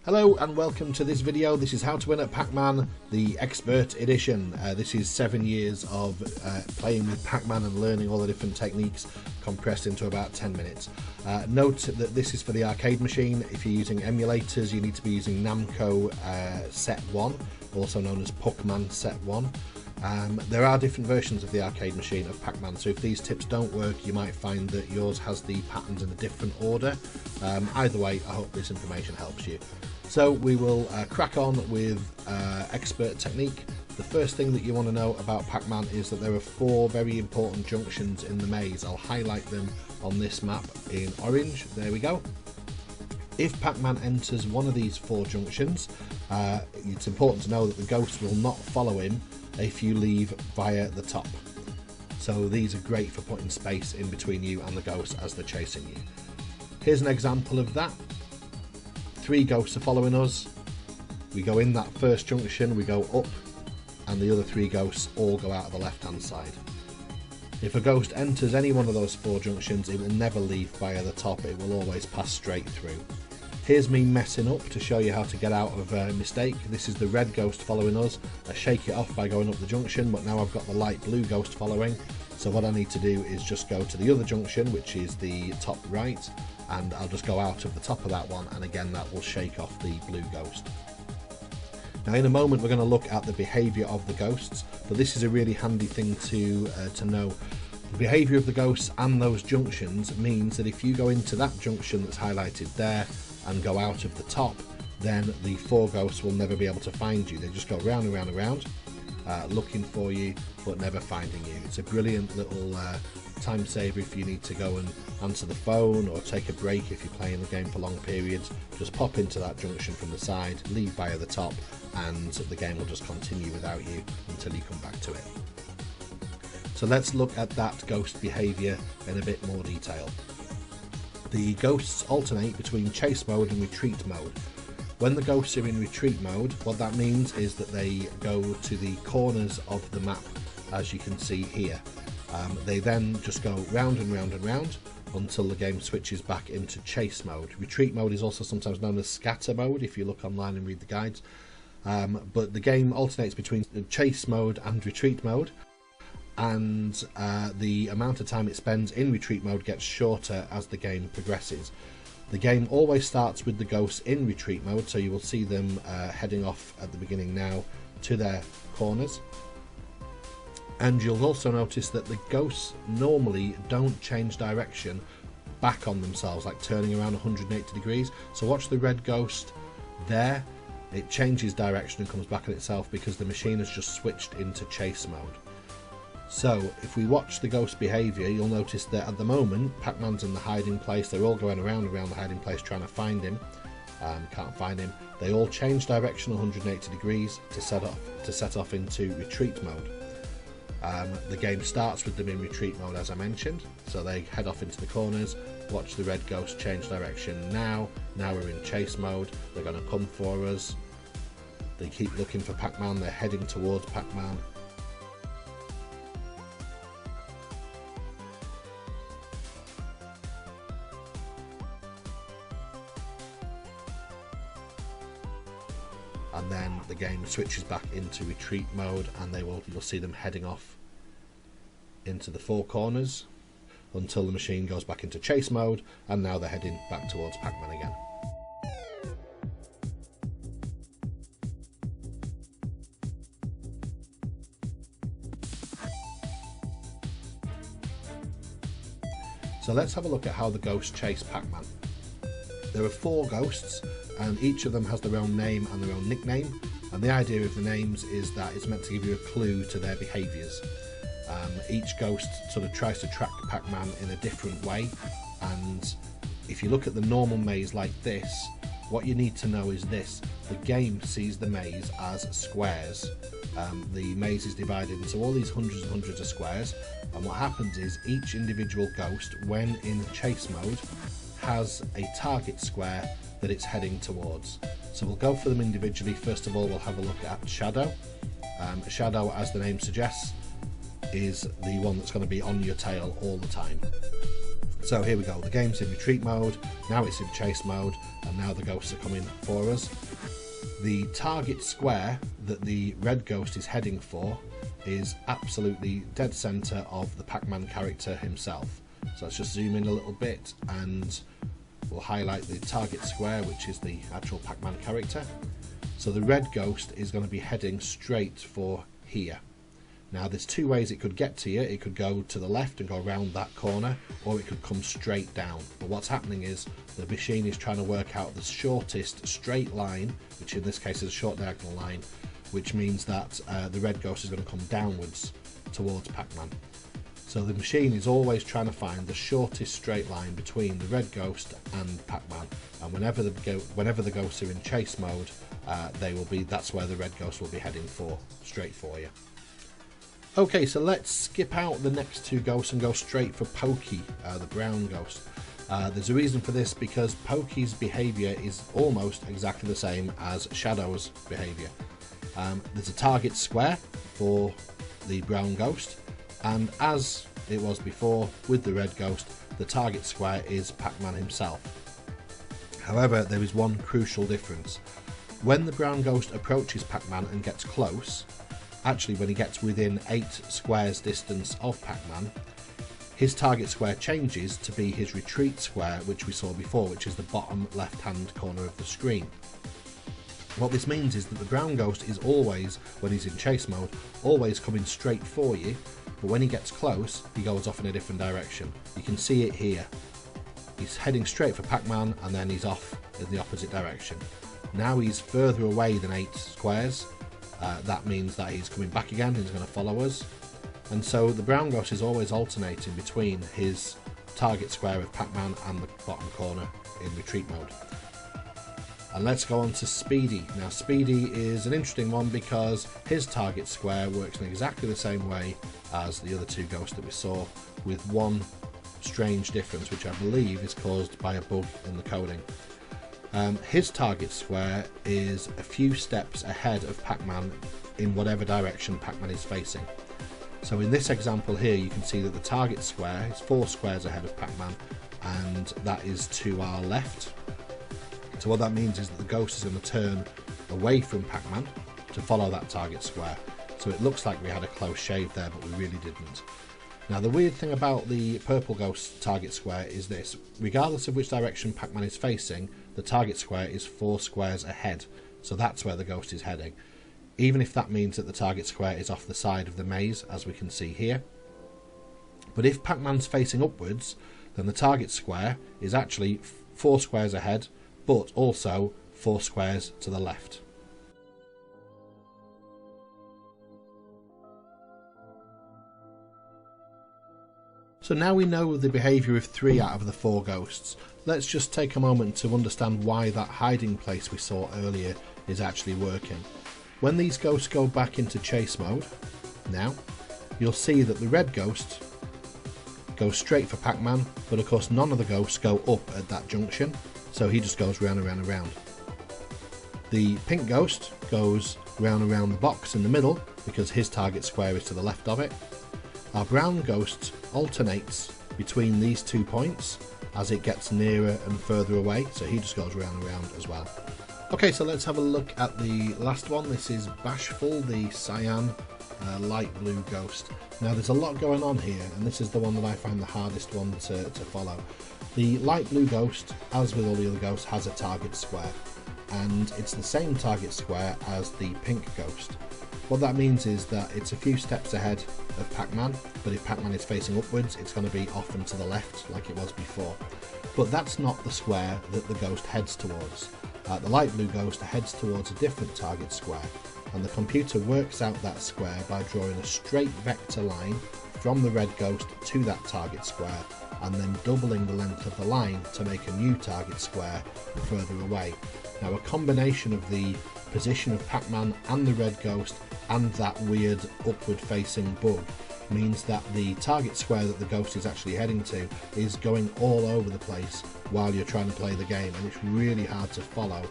Hello and welcome to this video. This is how to win at Pac-Man, the Expert Edition. This is 7 years of playing with Pac-Man and learning all the different techniques compressed into about 10 minutes. Note that this is for the arcade machine. If you're using emulators, you need to be using Namco Set 1, also known as Pacman Set 1. There are different versions of the arcade machine of Pac-Man, so if these tips don't work, you might find that yours has the patterns in a different order. Either way, I hope this information helps you. So we will crack on with expert technique. The first thing that you want to know about Pac-Man is that there are 4 very important junctions in the maze. I'll highlight them on this map in orange. There we go. If Pac-Man enters one of these 4 junctions, it's important to know that the ghost will not follow him if you leave via the top. So these are great for putting space in between you and the ghost as they're chasing you. Here's an example of that. 3 ghosts are following us. We go in that first junction, we go up, and the other 3 ghosts all go out of the left hand side. If a ghost enters any one of those 4 junctions, it will never leave via the top, it will always pass straight through. Here's me messing up to show you how to get out of a mistake. This is the red ghost following us. I shake it off by going up the junction, but now I've got the light blue ghost following. So what I need to do is just go to the other junction, which is the top right, and I'll just go out of the top of that one, and again that will shake off the blue ghost. Now in a moment we're going to look at the behaviour of the ghosts, but this is a really handy thing to know. The behaviour of the ghosts and those junctions means that if you go into that junction that's highlighted there and go out of the top, then the 4 ghosts will never be able to find you. They just go round and round and round, looking for you but never finding you. It's a brilliant little time saver if you need to go and answer the phone or take a break if you're playing the game for long periods. Just pop into that junction from the side, leave via the top, and the game will just continue without you until you come back to it. So let's look at that ghost behaviour in a bit more detail. The ghosts alternate between chase mode and retreat mode. When the ghosts are in retreat mode, what that means is that they go to the corners of the map, as you can see here. They then just go round and round and round until the game switches back into chase mode. Retreat mode is also sometimes known as scatter mode if you look online and read the guides. But the game alternates between chase mode and retreat mode, and the amount of time it spends in retreat mode gets shorter as the game progresses. The game always starts with the ghosts in retreat mode, so you will see them heading off at the beginning now to their corners. And you'll also notice that the ghosts normally don't change direction back on themselves, like turning around 180 degrees. So watch the red ghost there, it changes direction and comes back on itself because the machine has just switched into chase mode. So if we watch the ghost behaviour, you'll notice that at the moment Pac-Man's in the hiding place. They're all going around the hiding place trying to find him. Can't find him. They all change direction 180 degrees to set off into retreat mode. The game starts with them in retreat mode, as I mentioned, so they head off into the corners. Watch the red ghost change direction now we're in chase mode. They're going to come for us. They keep looking for Pac-Man, they're heading towards Pac-Man. And then the game switches back into retreat mode, and you'll see them heading off into the 4 corners until the machine goes back into chase mode, and now they're heading back towards Pac-Man again. So let's have a look at how the ghosts chase Pac-Man. There are 4 ghosts, and each of them has their own name and their own nickname, and the idea of the names is that it's meant to give you a clue to their behaviours. Each ghost sort of tries to track Pac-Man in a different way, and if you look at the normal maze like this, what you need to know is this: the game sees the maze as squares. The maze is divided into all these hundreds and hundreds of squares, and what happens is each individual ghost, when in chase mode, has a target square that it's heading towards. So we'll go for them individually. First of all, we'll have a look at Shadow. Shadow, as the name suggests, is the one that's going to be on your tail all the time. So here we go, the game's in retreat mode, now it's in chase mode, and now the ghosts are coming for us. The target square that the red ghost is heading for is absolutely dead center of the Pac-Man character himself. So let's just zoom in a little bit and we'll highlight the target square, which is the actual Pac-Man character. So the red ghost is going to be heading straight for here. Now there's two ways it could get to you. It could go to the left and go around that corner, or it could come straight down. But what's happening is the machine is trying to work out the shortest straight line, which in this case is a short diagonal line, which means that the red ghost is going to come downwards towards Pac-Man. So the machine is always trying to find the shortest straight line between the red ghost and Pac-Man, and whenever the ghosts are in chase mode, that's where the red ghost will be heading for, straight for you. Okay, so let's skip out the next two ghosts and go straight for Pokey, the brown ghost. There's a reason for this, because Pokey's behaviour is almost exactly the same as Shadow's behaviour. There's a target square for the brown ghost, and as it was before with the red ghost, the target square is Pac-Man himself. However, there is one crucial difference. When the brown ghost approaches Pac-Man and gets close, actually when he gets within 8 squares distance of Pac-Man, his target square changes to be his retreat square, which we saw before, which is the bottom left hand corner of the screen. What this means is that the brown ghost is always, when he's in chase mode, always coming straight for you, but when he gets close, he goes off in a different direction. You can see it here. He's heading straight for Pac-Man and then he's off in the opposite direction. Now he's further away than 8 squares. That means that he's coming back again, he's going to follow us. And so the brown ghost is always alternating between his target square of Pac-Man and the bottom corner in retreat mode. And let's go on to Speedy. Now Speedy is an interesting one because his target square works in exactly the same way as the other two ghosts that we saw, with one strange difference, which I believe is caused by a bug in the coding. His target square is a few steps ahead of Pac-Man in whatever direction Pac-Man is facing. So in this example here, you can see that the target square is 4 squares ahead of Pac-Man, and that is to our left. So what that means is that the ghost is going to turn away from Pac-Man to follow that target square. So it looks like we had a close shave there, but we really didn't. Now the weird thing about the purple ghost target square is this: regardless of which direction Pac-Man is facing, the target square is 4 squares ahead, so that's where the ghost is heading, even if that means that the target square is off the side of the maze, as we can see here. But if Pac-Man's facing upwards, then the target square is actually 4 squares ahead, but also 4 squares to the left. So now we know the behaviour of 3 out of the 4 ghosts. Let's just take a moment to understand why that hiding place we saw earlier is actually working. When these ghosts go back into chase mode, now, you'll see that the red ghost goes straight for Pac-Man, but of course none of the ghosts go up at that junction, so he just goes round and round and round. The pink ghost goes round and round the box in the middle, because his target square is to the left of it. Our brown ghost alternates between these 2 points as it gets nearer and further away, so he just goes round and round as well. Okay, so let's have a look at the last one. This is Bashful, the cyan light blue ghost. Now there's a lot going on here, and this is the one that I find the hardest one to follow. The light blue ghost, as with all the other ghosts, has a target square, and it's the same target square as the pink ghost. What that means is that it's a few steps ahead of Pac-Man, but if Pac-Man is facing upwards, it's going to be off and to the left like it was before. But that's not the square that the ghost heads towards. The light blue ghost heads towards a different target square, and the computer works out that square by drawing a straight vector line from the red ghost to that target square, and then doubling the length of the line to make a new target square further away. Now a combination of the position of Pac-Man and the red ghost and that weird upward facing bug means that the target square that the ghost is actually heading to is going all over the place while you're trying to play the game, and it's really hard to follow,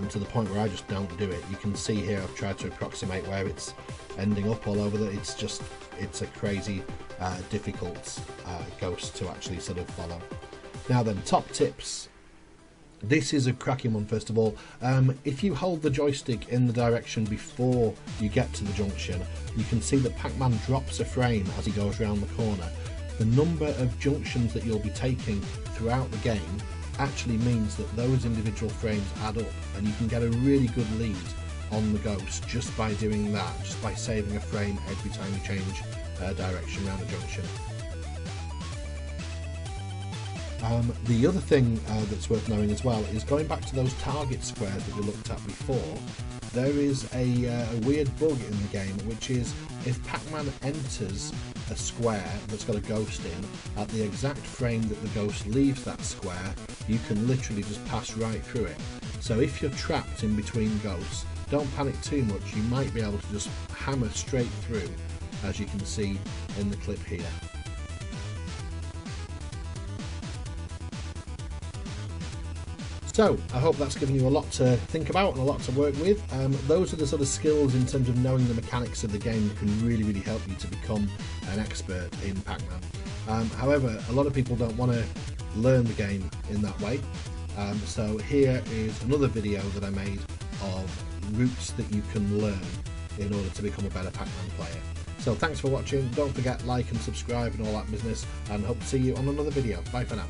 to the point where I just don't do it. You can see here I've tried to approximate where it's ending up all over. It's a crazy difficult ghost to actually sort of follow. Now then, top tips. This is a cracking one. First of all, if you hold the joystick in the direction before you get to the junction, you can see that Pac-Man drops a frame as he goes around the corner. The number of junctions that you'll be taking throughout the game actually means that those individual frames add up, and you can get a really good lead on the ghost just by doing that, just by saving a frame every time you change direction around the junction. The other thing that's worth knowing as well is, going back to those target squares that we looked at before, there is a weird bug in the game, which is if Pac-Man enters a square that's got a ghost in, at the exact frame that the ghost leaves that square, you can literally just pass right through it. So if you're trapped in between ghosts, don't panic too much. You might be able to just hammer straight through, as you can see in the clip here. So I hope that's given you a lot to think about and a lot to work with. Those are the sort of skills in terms of knowing the mechanics of the game that can really help you to become an expert in Pac-Man. However, a lot of people don't want to learn the game in that way. So here is another video that I made of routes that you can learn in order to become a better Pac-Man player. So thanks for watching. Don't forget, like and subscribe and all that business, and hope to see you on another video. Bye for now.